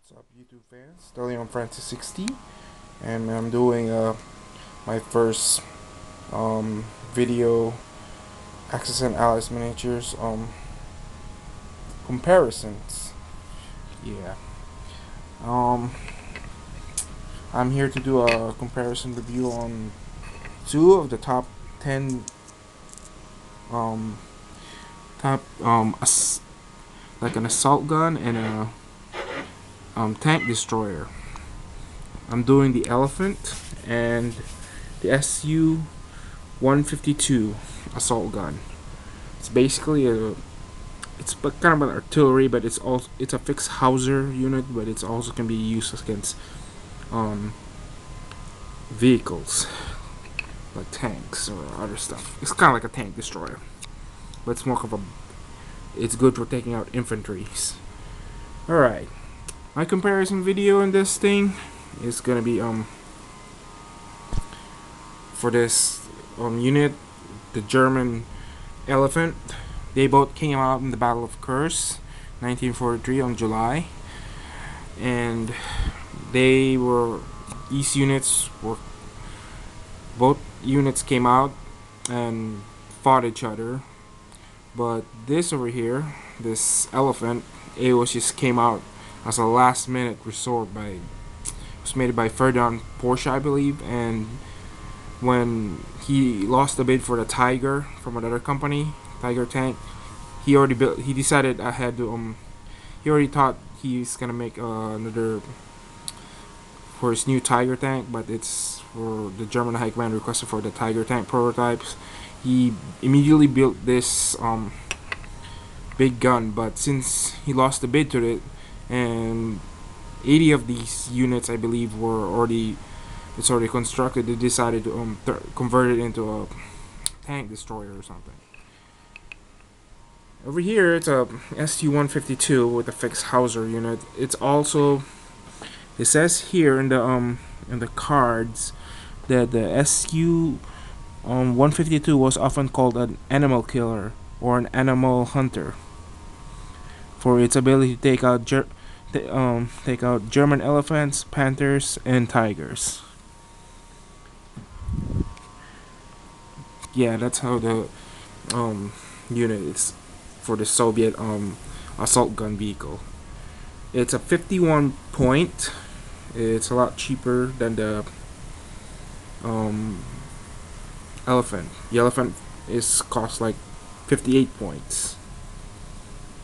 What's up, YouTube fans? Deleon Francis 60, and I'm doing my first video Axis and Allies miniatures comparisons. Yeah. Um, I'm here to do a comparison review on two of the top 10 um top like an assault gun and a tank destroyer. I'm doing the Elephant and the SU-152 assault gun. It's basically kind of an artillery, but it's a fixed Hauser unit, but it's also can be used against um, vehicles like tanks or other stuff. It's kind of like a tank destroyer, but it's more of a it's good for taking out infantries. All right, my comparison video in this thing is gonna be for this unit, the German Elephant. They both came out in the Battle of Kursk, 1943 on July, and these units were both units came out and fought each other. But this over here, this Elephant, it was just came out as a last-minute resort it was made by Ferdinand Porsche, I believe, and when he lost the bid for the Tiger from another company, Tiger tank, he decided ahead to he already thought he's gonna make another for his new Tiger tank, but it's for the German High Command requested for the Tiger tank prototypes. He immediately built this big gun, but since he lost the bid to it, and 80 of these units, I believe, it's already constructed, they decided to convert it into a tank destroyer or something. Over here, it's a SU-152 with a fixed Hauser unit. It says here in the cards that the SU-152 was often called an animal killer or an animal hunter for its ability to take out German elephants, panthers, and tigers. Yeah, that's how the unit is for the Soviet assault gun vehicle. It's a 51 point. It's a lot cheaper than the Elephant. The Elephant cost like 58 points.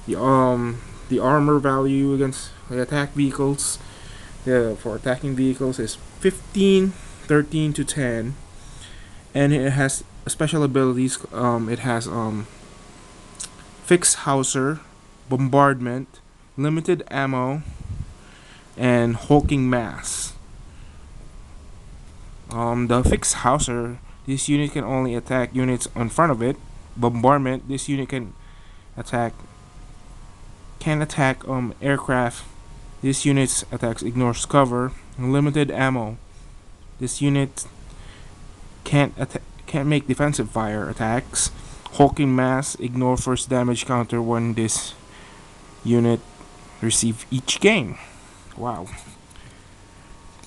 The armor value against the attack vehicles, for attacking vehicles is 15, 13 to 10, and it has special abilities. It has fixed Hauser, bombardment, limited ammo, and hulking mass. The fixed Hauser, this unit can only attack units in front of it. Bombardment, this unit can attack aircraft. This unit's attacks ignores cover. Limited ammo, this unit can't make defensive fire attacks. Hulking mass, ignore first damage counter when this unit receive each game. Wow.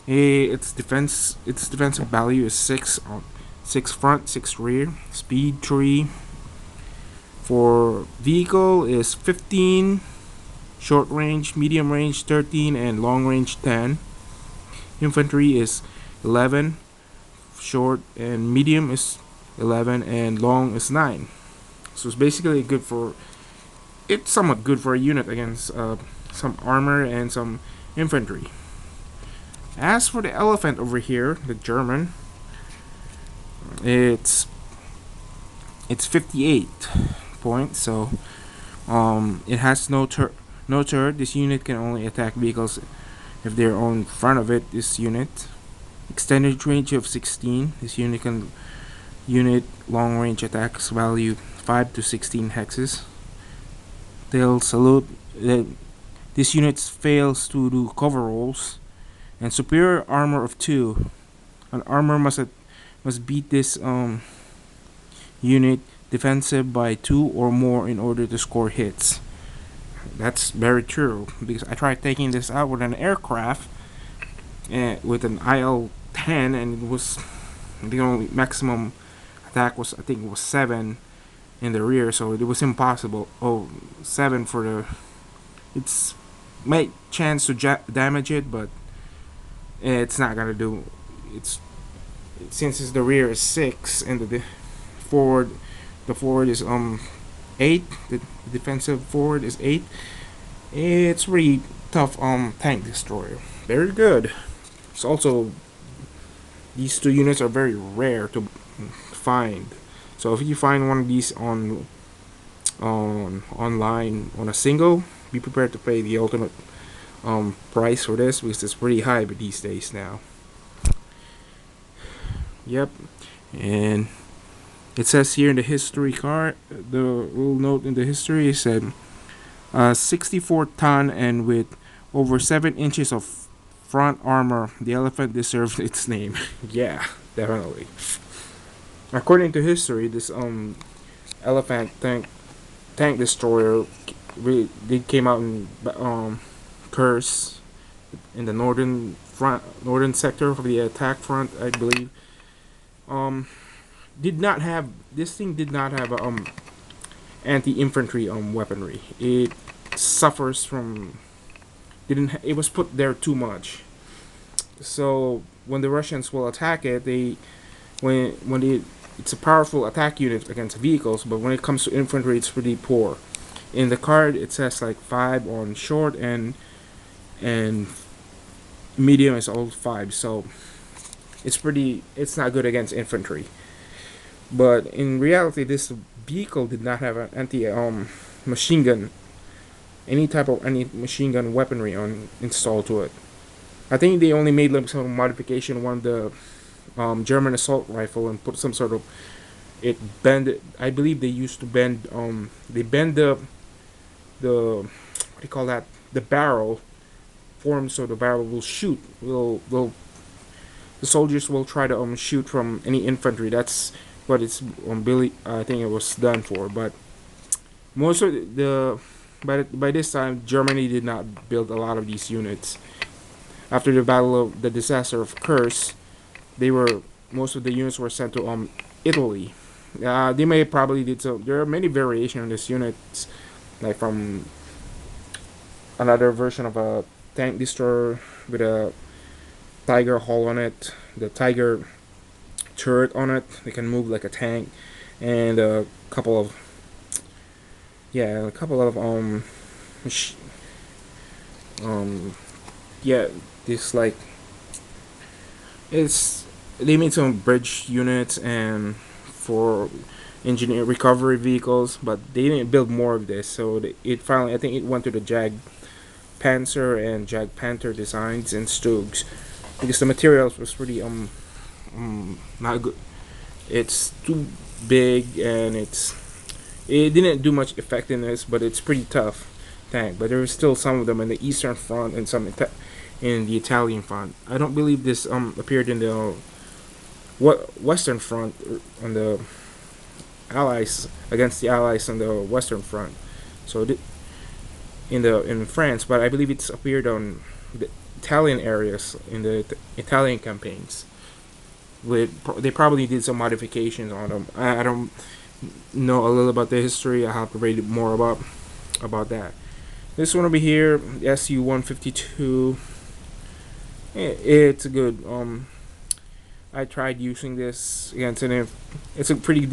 Its defensive value is 6 front, 6 rear. Speed 3. For vehicle is 15. Short range, medium range 13, and long range 10. Infantry is 11. Short and medium is 11, and long is 9. So it's basically it's somewhat good for a unit against some armor and some infantry. As for the Elephant over here, the German, it's 58 points. So it has no turret. This unit can only attack vehicles if they're on front of it. This unit extended range of 16. This unit long range attacks value 5 to 16 hexes. They'll salute that this unit fails to do cover rolls, and superior armor of 2. An armor must beat this unit defensive by 2 or more in order to score hits. That's very true because I tried taking this out with an aircraft with an IL-10, and it was the only maximum attack was, I think it was 7 in the rear, so it was impossible. Oh, 7 for the, it's might chance to damage it, but it's not gonna do. It's since the rear is 6 and forward the forward is 8. The defensive forward is 8. It's really tough tank destroyer. Very good. It's also, these two units are very rare to find. So if you find one of these on online on a single, be prepared to pay the ultimate price for this because it's pretty high these days now. Yep, and it says here in the history card, the little note in the history, it said 64 ton and with over 7 inches of front armor, the Elephant deserves its name. Yeah, definitely. According to history, this Elephant tank destroyer really did came out in Kursk in the northern sector of the attack front, I believe. Did not have this thing did not have anti-infantry weaponry. It suffers from it was put there too much. So when the Russians will attack it, it's a powerful attack unit against vehicles, but when it comes to infantry, it's pretty poor. In the card, it says like 5 on short and medium is all 5. So it's not good against infantry. But in reality, this vehicle did not have an anti machine gun, any type of machine gun weaponry installed to it. I think they only made like some modification on the German assault rifle and put some sort of I believe they used to bend they bend the what do you call that, the barrel form, so the barrel will shoot will the soldiers will try to shoot from any infantry. That's what it's I think it was done for. But most of by this time, Germany did not build a lot of these units. After the disaster of Kursk, most of the units were sent to Italy. They may probably did so. There are many variations on this unit, like from another version of a tank destroyer with a Tiger hull on it, the Tiger turret on it. They can move like a tank, and a couple of this like they made some bridge units and for engineer recovery vehicles, but they didn't build more of this. So it finally, I think it went to the Jag Panzer and Jag Panther designs and Stugs because the materials was pretty not good. It's too big and it didn't do much effectiveness, but it's pretty tough tank. But there is still some of them in the Eastern Front and some in the Italian Front. I don't believe this appeared in the Western Front on the Allies against the Allies on the Western Front. So in France, but I believe it's appeared on the Italian areas in the Italian campaigns. They probably did some modifications on them. I don't know a little about the history. I have to read more about that. This one over here, SU-152. It's good. I tried using this against it's a pretty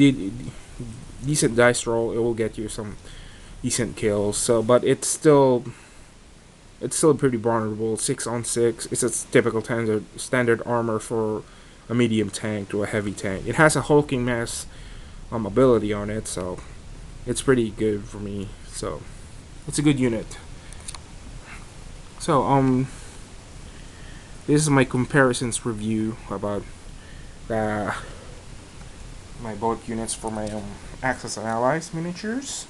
decent dice roll. It will get you some decent kills. So, but it's still pretty vulnerable. 6 on 6. It's a typical standard armor for a medium tank to a heavy tank. It has a hulking mass ability on it, so it's pretty good for me. So it's a good unit. So this is my comparisons review about my both units for my Axis and Allies miniatures.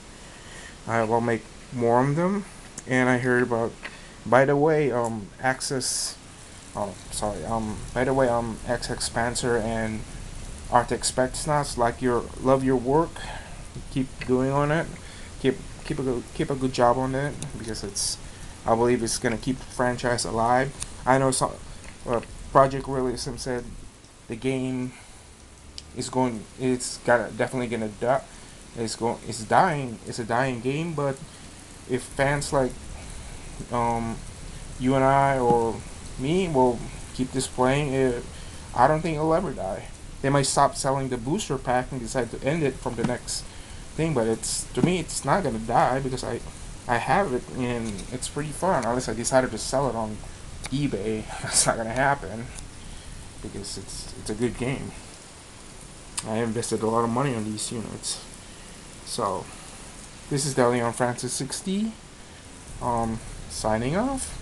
I will make more of them, and I heard about, by the way, Axis. Oh, sorry. By the way, XX Panzer and Arctic Spetsnaz love your work. Keep doing on it. Keep keep a good job on it, because I believe it's gonna keep the franchise alive. I know some Project Realism said the game it's got definitely gonna die. It's dying. It's a dying game, but if fans like um you and I or me will keep this playing, I don't think it'll ever die. They might stop selling the booster pack and decide to end it from the next thing, but it's to me it's not gonna die, because I have it and it's pretty fun. Unless I decided to sell it on eBay, that's not gonna happen, because it's a good game. I invested a lot of money on these units. So this is the Leon Francis 60. Signing off.